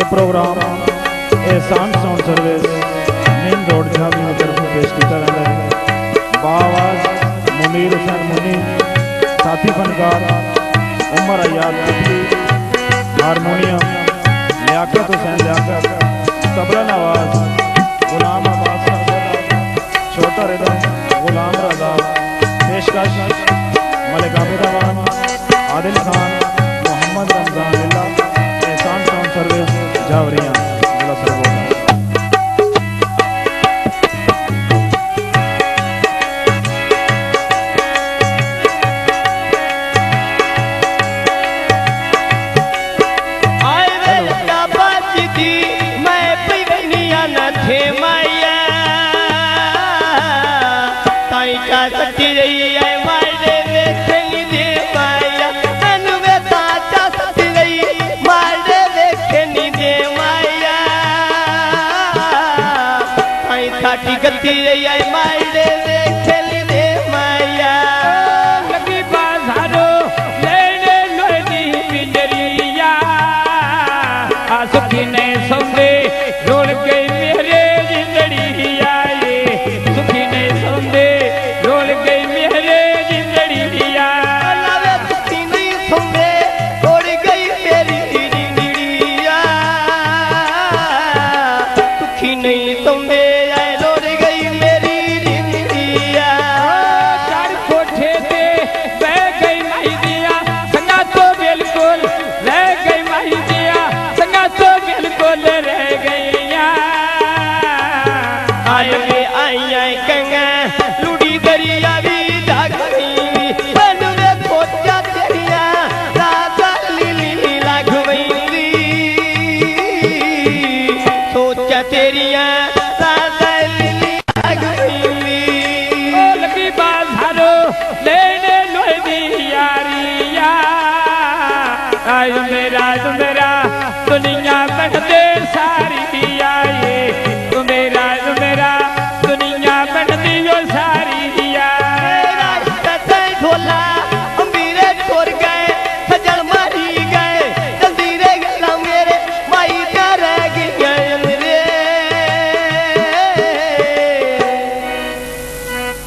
Programme एहसान sound service main road झाबी में तरफ पेश किया जाता है। बाआवाज़ मुनीर हुसैन मुनी, साथी फनकार उमर अयाद तबली, हारमोनियम लियाकत हुसैन लियाकत, तबला नवाज गुलाम अब्बास सरदार, छोटा रिदम गुलाम रजा, पेशकश मलिक आबिद, आदिल खान, मोहम्मद रमजान लिल्ला, एहसान साउंड सर्विस झावरिया जिला सरगोधा।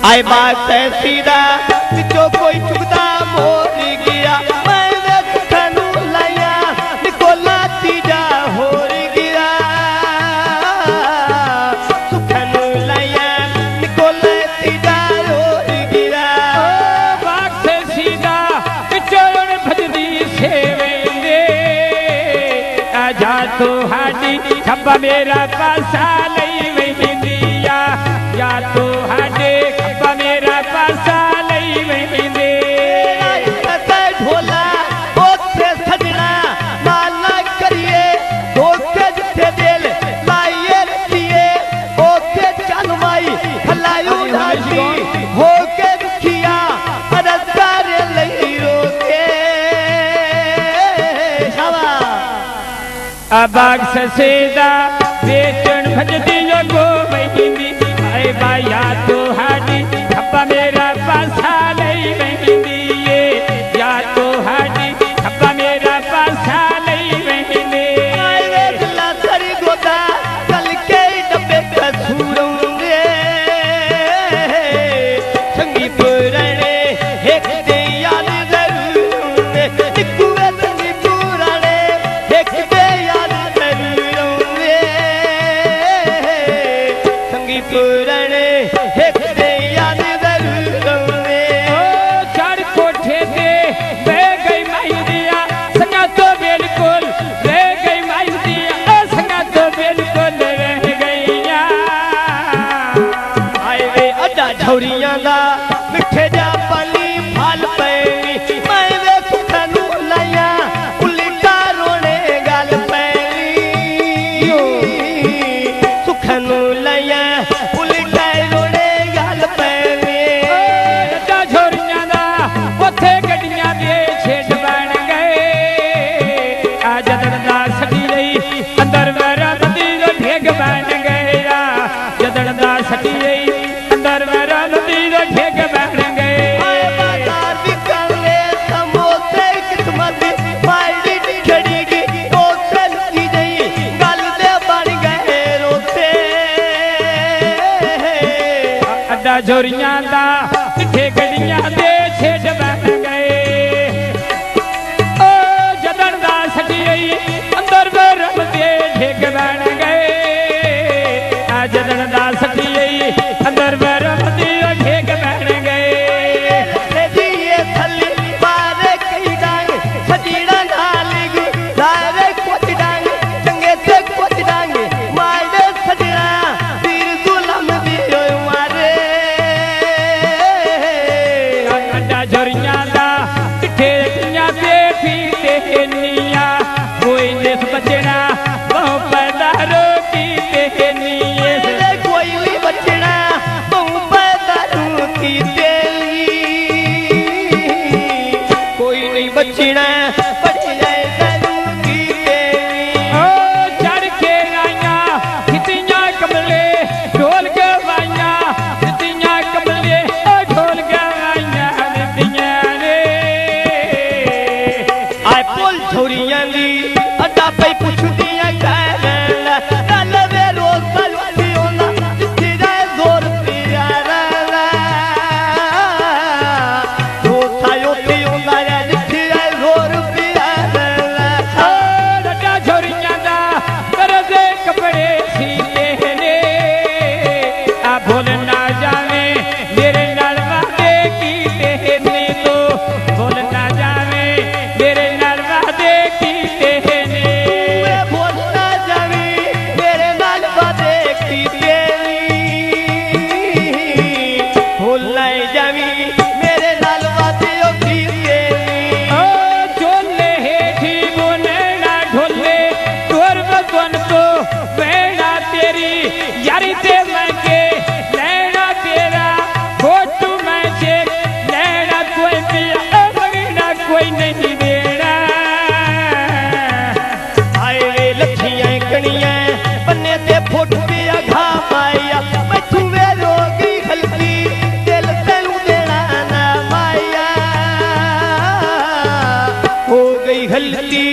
आए बात है सीधा पिछो कोई चुगदा मोर गया, मैं खनू लाया निकोला तीजा हो गया, सुखनू लाया निकोला तीजा हो गया। बात से सीधा पिछो भजदी सेवेंदे, आजा तो हाडी खब्बा मेरा पासा लई वहिंदिया, या तो हाडे मेरा पासा लई वहिंदे। ढोला ओथे सजना माला करिए, ओथे जिथे दिल लाइए रखिए, ओथे चल माई हलायू नाची होके दुखिया अरदारे लई रोके। अबाग ससेदा बेचन भजदी गो वहिंदी, आए बाया तो हाडी खब्बा मेरा पासा लई वहिंदी, या तो हाडी खब्बा मेरा पासा लई वहिंदी। आए वे दिला सरी गोदा कल के डब्बे कसूरोंगे, संगी पुराने एक दे याद जरूर, निकुए संगी पुराने एक दे याद जरूरोंगे, संगी पुराने एक दे याद जरूरोंगे। चार कोठे दे बह गई माई दिया, संगा तो बिल्कुल रह गई माई दिया, संगा तो बिल्कुल रह गईया। आए वे अड्डा झौरियां दा मिठे जा पानी फाल पैनी, मैं वे सुखनू लाया उल्टा रोने गल पैनी, सुखनू लाया उल्टा रोने गल पैनी। अड्डा झोरियां दा उथे गड्डियां दे झोरियां दा मिठे गलियां दे छेड़ बन गए ओ जदन दा सटियई अंदर बरम दे ढेग बन गए आ जदन दा सटियई अंदर बरम दे ढेग बन गए दिए थल्ले पारे कई डांग सजीड़ा नाल गुजारे कुछ डांग चंगे से कुछ डांग मारे सजना तीर जुलम दियो मारे अड्डा झोरियां दा मिठे गलियां दे फिरते निया कोई देस बचना बहु पैदा रोकी ते निये कोई नहीं बचना तुम पैदा की तेली कोई नहीं बचना बच जाए जरूर की तेली ओ चढ़ के आइया कितियां कमले ढोल गवाइया कितियां कमले ओ ढोल गवाइया दितियां ने आए पुल झोरियां दी अड्डा पे पुछदियां कहन चल वे रोज सलवती होना जिथे जाए जोर पिया ला रोज सायोती होना जिथे जाए जोर पिया ला रड्डा झोरियां दा करदे कपड़े सीते ने आ भूल ना जावे मेरे नाल वादे कीते ने तो भूल ना जावे मेरे नाल वादे कीते ने मैं बोलना जावी मेरे नाल वादे की तेरी भूलना जावी मेरे नाल वादे की तेरी ओ झोले हेठी बोलना ढोले तोर बगन तो बैना तेरी यारी ते मैं के लेना तेरा फोटू मैं से लेना कोई पिया मगना कोई नहीं देना आए वे लखियां कणियां बन्ने ते फुट पिया घा पाया मैथू वे रोगी हल्की दिल तैनू देना ना माया हो गई हल्की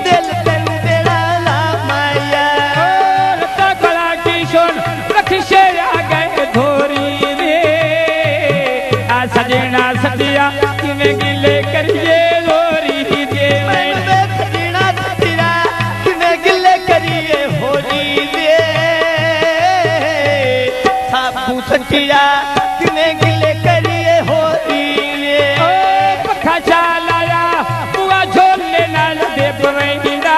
दिल तैनू देना ना माया रत्ता कला की शोन रखिशे आ गए धोरी दे आ सजना सदिया किवें गिले करिए लोरी दे मैं सजना सजना किवें गिले करिए होली दे साबू सचिया किवें गिले करिए होली दे ओ पखा चालाया बुआ झोले नाल दे पवेंदा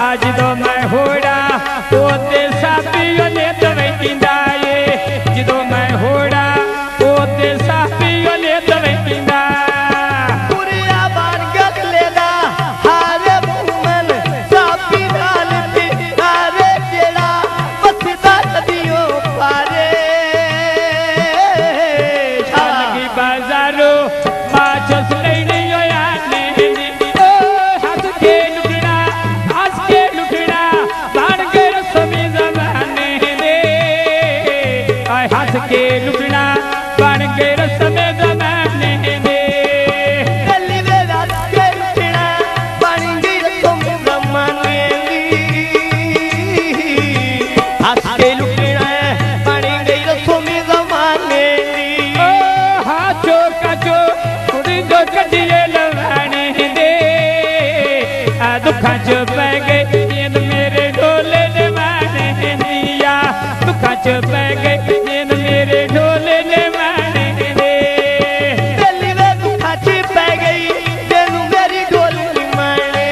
आज दो मैं होड़ा ओते सापियो ने तवेंदा ये जिदो मैं होड़ा ओते सापियो ने तवेंदा पुरिया बार गल लेदा हारे मुमन सापी नाल ते हारे जेड़ा बसदा नदियों पारे लगी बाजारो माचस लेने आने ओ हंस के लुटना बन गए रस्मी जमाने दे आय हंस के लुटना बन गए रस्मी जमाने दे गली वे रात के लुटना बन गई तुम जमाने दी हंस के लुटना बन गई तुम जमाने दी ओ हाचो काचो कुड़ी जो कटिए लवाने दे आ दुखा च पै गए नींद मेरे ढोले ने माने दिया दुखा च पै गए नींद मेरे ढोले ने माने दे गली वे दुखा च पै गई तेनू मेरी ढोली माने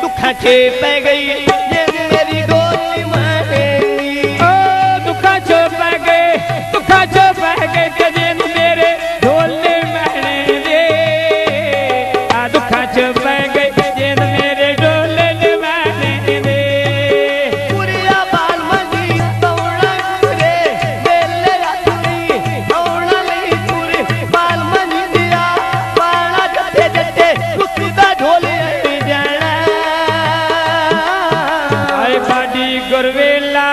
दुखा च पै गई तेनू मेरी ढोली माने ओ दुखा च पै गए के नींद मेरे ढोले माने दे आ दुखा च पै गए नींद मेरे ढोले ने माने दे पुरिया बाल मंगी तौड़ा रे बेले रात नहीं तौड़ा नहीं पूरे बाल मंगी दिया बाला जते जते रुसदा ढोले जाना आए बाडी गुरवेला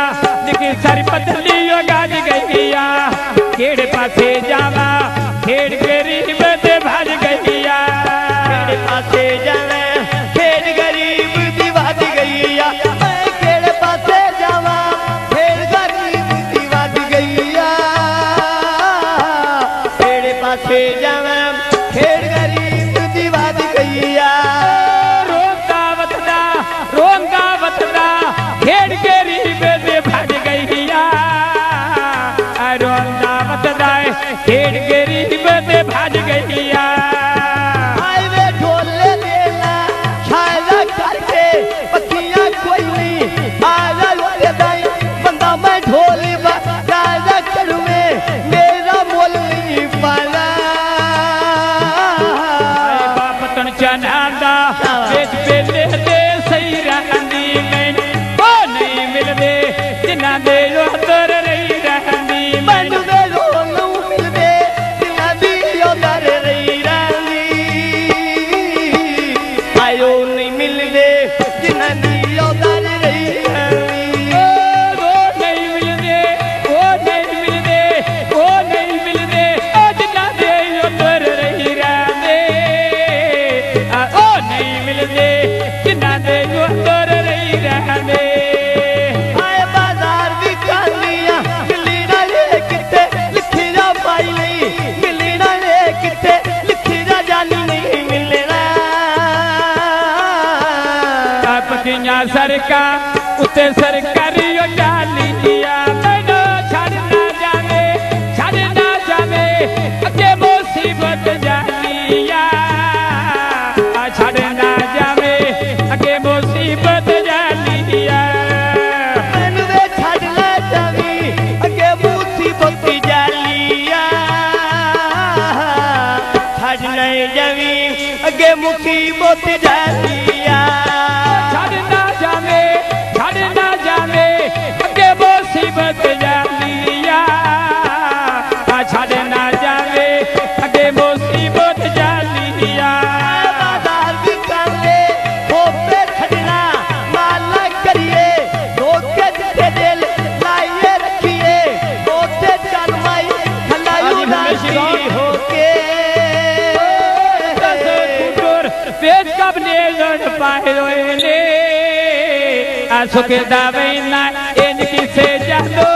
निकी सारी पतली गाज गईया केड़े पासे जावा खेड़ गरीब ते भज गईया केड़े पासे जाना खेड़ गरीब दी भाज गईया मैं केड़े पासे जावा खेड़ गरीब पासे जावे खेड़ गरीब दी वाद गईया रोंदा वतदा खेड़ गरीब दे भज गईया रोंदा वतदा खेड़ गरीब दे भज गईया आए वे ढोले लेला छाया करके पतियां कोई नहीं आजा लुटे दाई बंदा मैं ढोली राजा करूँ मेरा मोल नहीं पाला बाप तन चनादा बेच बेले दे सही रहंदी मैं वो नहीं मिलदे जिन्ना दे उधर रही रहंदी मन दे रोलू मिलदे जिन्ना दी उधर रही रहंदी आयो नहीं मिलदे जिन्ना दी उधर रही रहंदी वो नहीं मिलदे वो नहीं मिलदे वो नहीं मिलदे जिन्ना दे उधर रही रहंदे ओ नहीं मिलदे जिन्ना दे उधर रही रहंदे आए बाजार दी कहानियां मिली ना ले किते लिखी जा पाई नहीं मिली ना ले किते लिखी जा जानी नहीं मिलना पतियां सरका उते सरकारी डालिया मैनो छड़ ना जावे अगे मुसीबत जालिया छड़ ना जावे अगे मुसीबत जालिया मैनू वे छड़ ना जावी अगे मुसीबत जालिया छड़ ना जावी अगे मुसीबत जालिया छड़ ना जावे अगे मुसीबत जालिया छड़ ना जावे अगे मुसीबत जालिया बाजार दी कांदे होपे छड़ना माला करिए धोखे दिते दिल लाइए रखिए ओते चल माई खलायू राशि होके पेट कब ने लड़ पाए रोए ने सुख दावे ना इनकी से जानो